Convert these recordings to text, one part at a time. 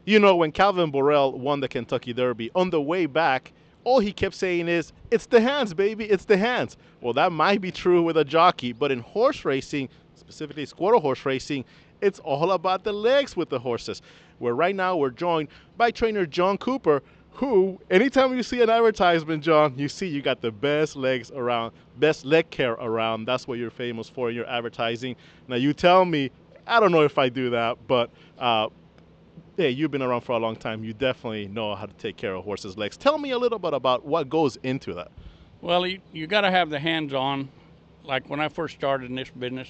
You know, when Calvin Borrell won the Kentucky Derby, on the way back, all he kept saying is, "It's the hands, baby, it's the hands." Well, that might be true with a jockey, but in horse racing, specifically quarter horse racing, it's all about the legs with the horses. Where right now we're joined by trainer John Cooper, who, anytime you see an advertisement, John, you see you got the best legs around, best leg care around. That's what you're famous for in your advertising. Now, you tell me, I don't know if I do that, but yeah, you've been around for a long time. You definitely know how to take care of horses' legs. Tell me a little bit about what goes into that. Well, you got to have the hands on. Like when I first started in this business,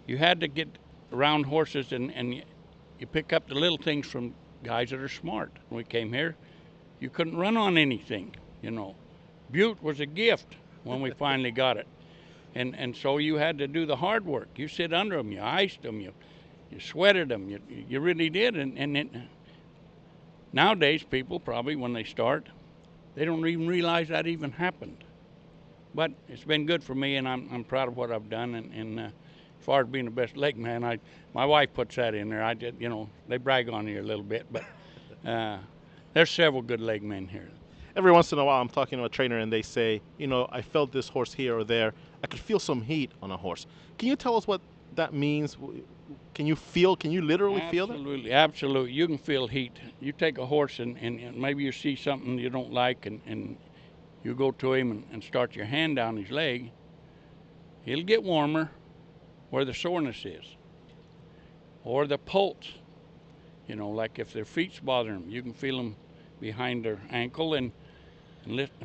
you had to get around horses and you pick up the little things from guys that are smart. When we came here, you couldn't run on anything, you know. Butte was a gift when we finally got it. And so you had to do the hard work. You sit under them, you iced them, you sweated them, you really did. Nowadays, people probably, when they start, they don't even realize that even happened. But it's been good for me, and I'm proud of what I've done. And as far as being the best leg man, my wife puts that in there. I just, you know, they brag on you a little bit, but there's several good leg men here. Every once in a while, I'm talking to a trainer and they say, you know, I felt this horse here or there. I could feel some heat on a horse. Can you tell us what that means? Can you literally feel that? Absolutely, absolutely. You can feel heat. You take a horse and maybe you see something you don't like, and you go to him and start your hand down his leg. It'll get warmer where the soreness is, or the pulse. You know, like if their feet's bothering them, you can feel them behind their ankle and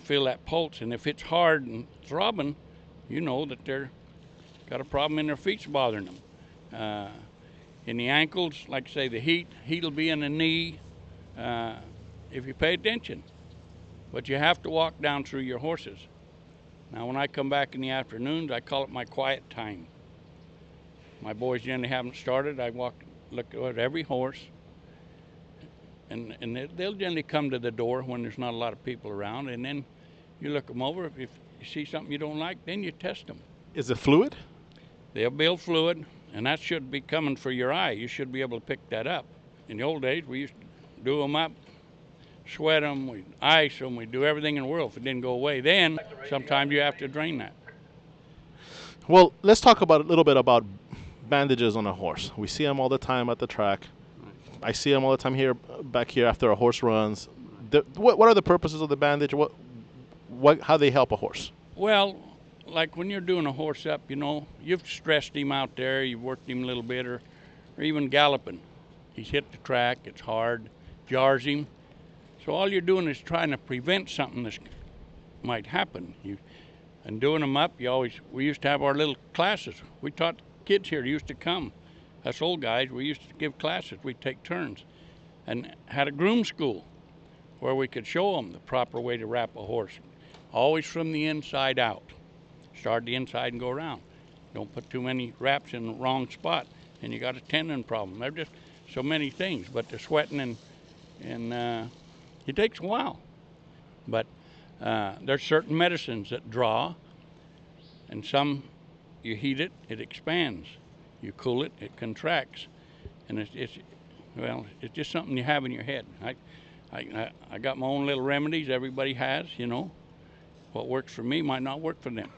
feel that pulse. And if it's hard and throbbing, you know that they're got a problem in their feet's bothering them. In the ankles, like I say, the heat'll be in the knee if you pay attention. But you have to walk down through your horses. Now, when I come back in the afternoons, I call it my quiet time. My boys generally haven't started. I look at every horse, and they'll generally come to the door when there's not a lot of people around, and then you look them over. If you see something you don't like, then you test them. Is it fluid? They'll build fluid, and that should be coming for your eye. You should be able to pick that up. In the old days, we used to do them up, sweat them, we ice them, we do everything in the world. If it didn't go away, then sometimes you have to drain that. Well, let's talk about a little bit about bandages on a horse. We see them all the time at the track. I see them all the time here, back here after a horse runs. What are the purposes of the bandage? How they help a horse? Well, like when you're doing a horse up, you know, you've stressed him out there, you've worked him a little bit, or even galloping. He's hit the track, it's hard, jars him. So all you're doing is trying to prevent something that might happen. And doing them up, we used to have our little classes. We taught kids here used to come. Us old guys, we used to give classes. We'd take turns and had a groom school where we could show them the proper way to wrap a horse. Always from the inside out. Start the inside and go around. Don't put too many wraps in the wrong spot and you got a tendon problem. There's just so many things, but the sweating and it takes a while. But there's certain medicines that draw, and some you heat it, it expands. You cool it, it contracts, and it's just something you have in your head. I got my own little remedies. Everybody has, you know. What works for me might not work for them.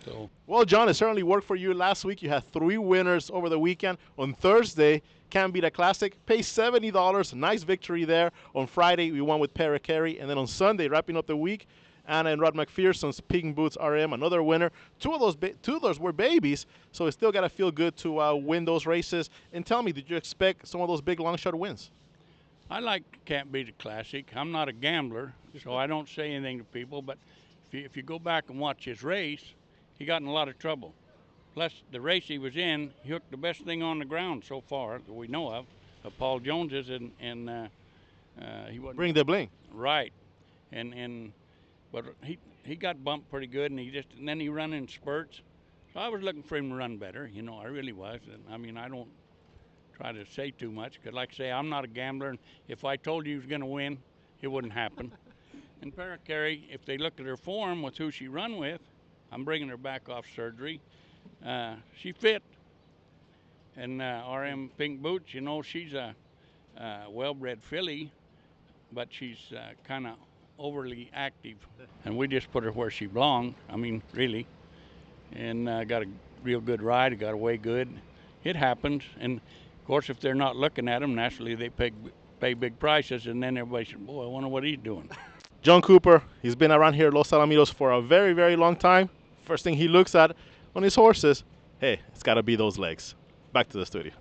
So. Well, John, it certainly worked for you last week. You had 3 winners over the weekend. On Thursday, Can't Beat a Classic, pay $70. Nice victory there. On Friday, we won with Perry, and then on Sunday, wrapping up the week, Anna and Rod McPherson's Pink Boots RM, another winner. Two of those were babies, so it still got to feel good to win those races. And tell me, did you expect some of those big long shot wins? I like Can't Beat a Classic. I'm not a gambler, so I don't say anything to people, but if you go back and watch his race, he got in a lot of trouble. Plus, the race he was in, he hooked the best thing on the ground so far that we know of Paul Jones's, and he wasn't. Bring the bling. Right, but he got bumped pretty good, and then he run in spurts. So I was looking for him to run better, you know, I really was. And I mean, I don't try to say too much, because like I say, I'm not a gambler, and if I told you he was going to win, it wouldn't happen. And Perry, if they look at her form with who she run with, I'm bringing her back off surgery. She fit. And RM Pink Boots, you know, she's a well-bred filly, but she's kind of overly active, and we just put her where she belonged. I mean, really, and got a real good ride. Got away good. It happens, and of course, if they're not looking at them, naturally they pay big prices, and then everybody says, "Boy, I wonder what he's doing." John Cooper, he's been around here at Los Alamitos for a very, very long time. First thing he looks at on his horses, hey, it's got to be those legs. Back to the studio.